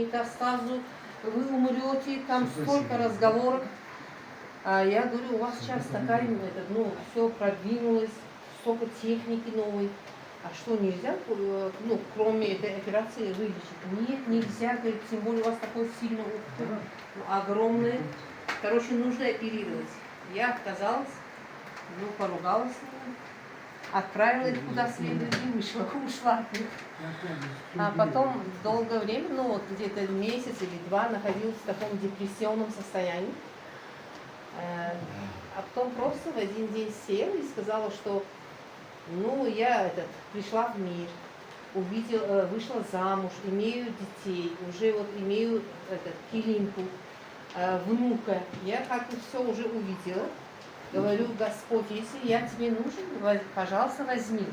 метастазу, вы умрете, там столько разговоров. А я говорю, у вас сейчас такая, все продвинулось, столько техники новой. А что, нельзя, кроме этой операции вылечить? Нет, нельзя, говорит, тем более у вас такой сильный опыт, огромный. Короче, нужно оперировать. Я отказалась, поругалась с ним, отправила их куда следует и ушла. А потом долгое время, где-то месяц или два, находилась в таком депрессионном состоянии. А потом просто в один день села и сказала, что я пришла в мир, вышла замуж, имею детей, уже имею килимку, внука. Я как-то все уже увидела. Говорю, Господь, если я тебе нужен, пожалуйста, возьми.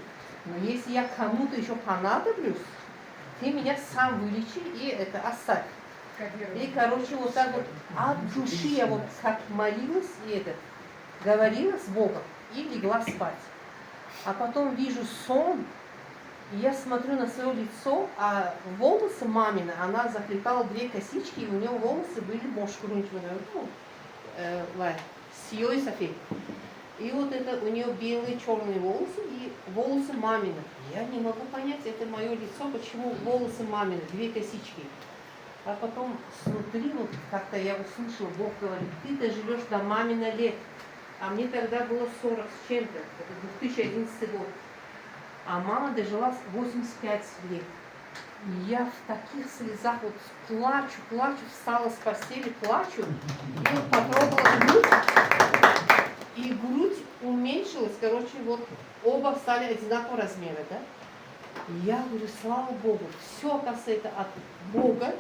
Но если я кому-то еще понадоблюсь, ты меня сам вылечи и оставь. И, вот так вот от души я как молилась и говорила с Богом и легла спать. А потом вижу сон, и я смотрю на свое лицо, а волосы мамины, она заплетала 2 косички, и у нее волосы были сиой софей. И у нее белые черные волосы и волосы мамины. Я не могу понять, это мое лицо, почему волосы мамины, 2 косички. А потом снутри, как-то я услышала, Бог говорит, ты доживешь до мамина лет. А мне тогда было 40 с чем-то, это 2011 год. А мама дожила 85 лет. И я в таких слезах плачу, встала с постели, плачу. И попробовала грудь. И грудь уменьшилась, оба стали одинакового размера, да? И я говорю, слава Богу, все, оказывается, это от Бога.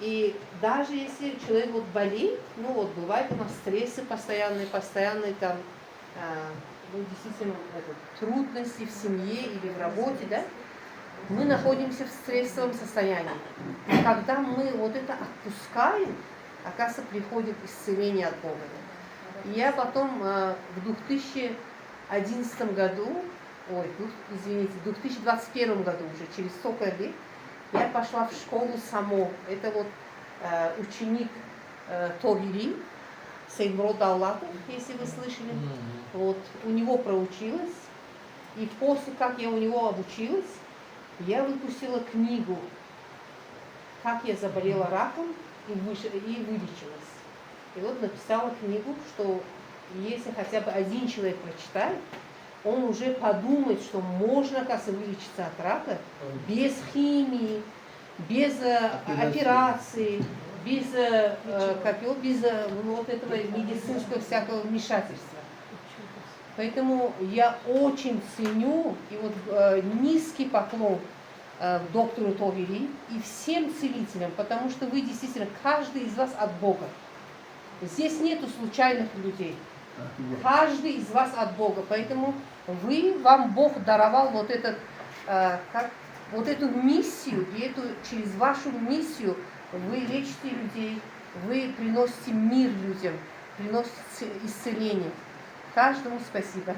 И даже если человек болеет, бывает у нас стрессы постоянные там, действительно, трудности в семье или в работе, да? Мы находимся в стрессовом состоянии. И когда мы это отпускаем, оказывается, приходит исцеление от Бога. И я потом в 2011 году, в 2021 году уже, через столько лет, я пошла в школу Само. Это ученик Тогири, Сеймрод Аллатов, если вы слышали. У него проучилась. И после, как я у него обучилась, я выпустила книгу «Как я заболела раком и вылечилась». И написала книгу, что если хотя бы один человек прочитает, он уже подумает, что можно, оказывается, вылечиться от рака без химии, без операции, без этого медицинского всякого вмешательства. Поэтому я очень ценю и низкий поклон доктору Тогири и всем целителям, потому что вы действительно, каждый из вас от Бога. Здесь нету случайных людей. Каждый из вас от Бога. Поэтому вам Бог даровал эту миссию, и через вашу миссию вы лечите людей, вы приносите мир людям, приносите исцеление. Каждому спасибо.